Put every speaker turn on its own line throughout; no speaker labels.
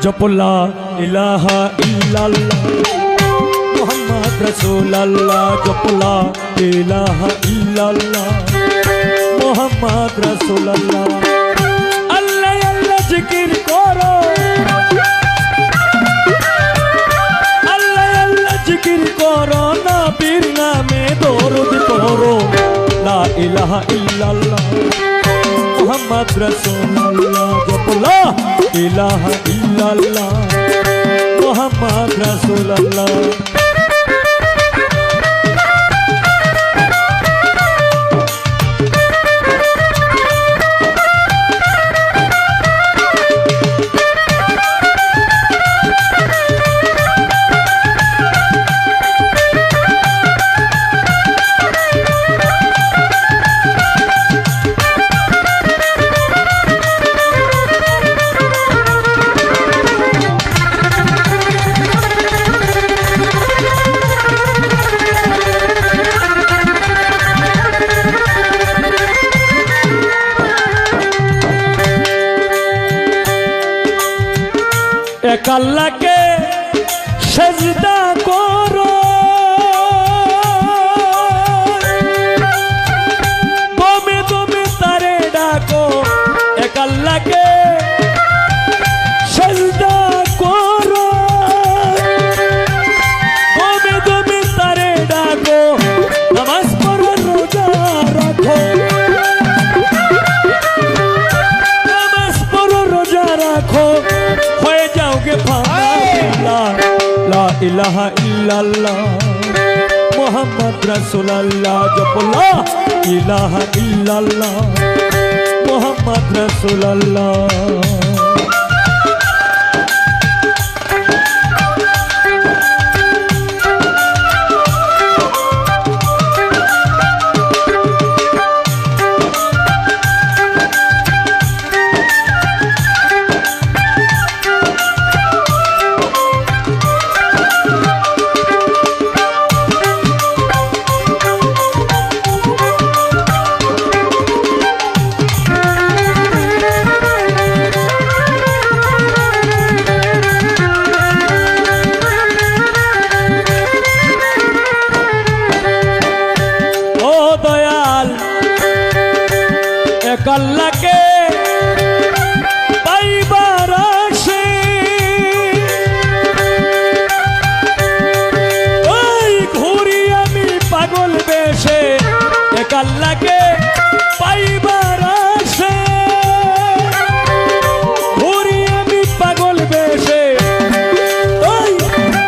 जपो ला इलाहा इल्लल्लाह मुहम्मद रसूलुल्लाह। जपो ला इलाहा इल्लल्लाह मुहम्मद रसूलुल्लाह। अल्लाह अल्लाह जिकिर करो, अल्लाह अल्लाह जिकिर करो, नबीर नामे दरूद पढ़ो। ला इलाहा इल्लल्लाह मुहम्मद रसूलुल्लाह। जपो ला इलाहा इल्लल्लाह मुहम्मद रसूलुल्लाह। एक अल्लाह के सजदा करो, दमे दमे तारे डाको। एक अल्लाह के सजदा करो, दमे दमे तारे डाको। नमाज पढ़ो, रोजा रखो, नमाज पढ़ो, रोजा रखो, ला इलाहा इल्लल्लाह मुहम्मद रसूलुल्लाह। जपो ला इलाहा इल्लल्लाह मुहम्मद रसूलुल्लाह। एक अल्लाह के पाइबार आशे, ओई घुरी आमी पागल बेशे। एक अल्लाह के पाइबार आशे, घुरी आमी पागल बेशे। ओई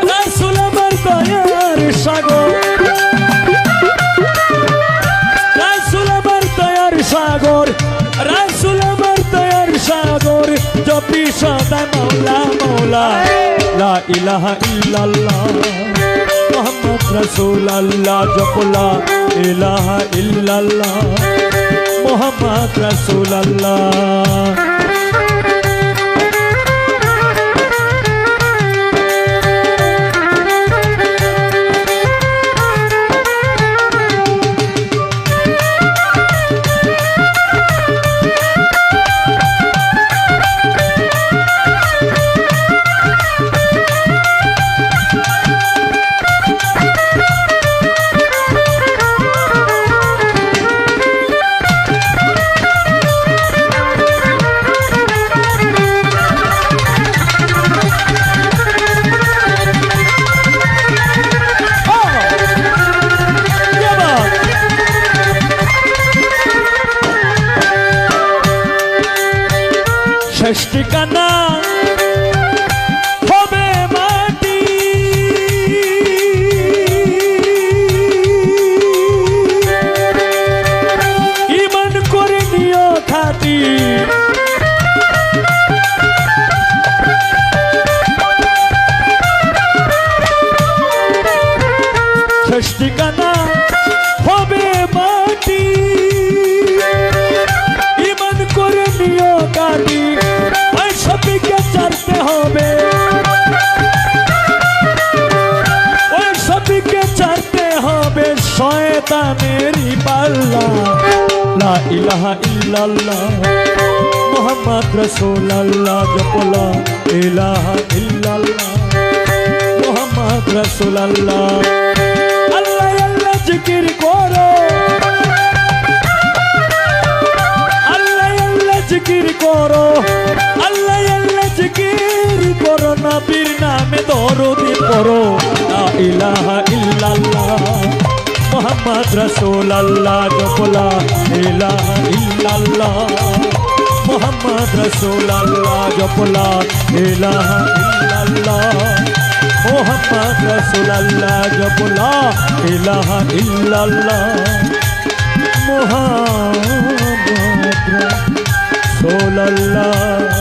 रासूल आमार दयार सागर, रासूल आमार दयार सागर, रासूल आमार दयार सागर। जपी सदा मौला मौला। ला इलाहा इल्लल्लाह मुहम्मद रसूलुल्लाह। जपो ला इलाहा इल्लल्लाह मुहम्मद रसूलुल्लाह। শেষ ঠিকানা হবে মাটি, ঈমান করে নিও খাঁটি। শেষ ঠিকানা হবে মাটি, ঈমান করে নিও খাঁটি। সবকে ছাড়তে হবে, ওই সবকে ছাড়তে হবে শয়তানেরই পাল্লা। লা ইলাহা ইল্লাল্লাহ মোহাম্মদ রাসূলুল্লাহ জপলা ইলাহা ইল্লাল্লাহ মোহাম্মদ রাসূলুল্লাহ আল্লাহ আল্লাহ জিকির করো আল্লাহ আল্লাহ জিকির করো আল্লাহ আল্লাহ জিকির করো নবীর নামে দরুদ পড়ো লা ইলাহা ইল্লাল্লাহ মোহাম্মদ রাসূলুল্লাহ জপলা ইলাহা ইল্লাল্লাহ মোহাম্মদ রাসূলুল্লাহ জপলা ইলাহা ইল্লাল্লাহ মোহাম্মদ রাসূলুল্লাহ জপলা ইলাহা ইল্লাল্লাহ মোহাম্মদ রাসূলুল্লাহ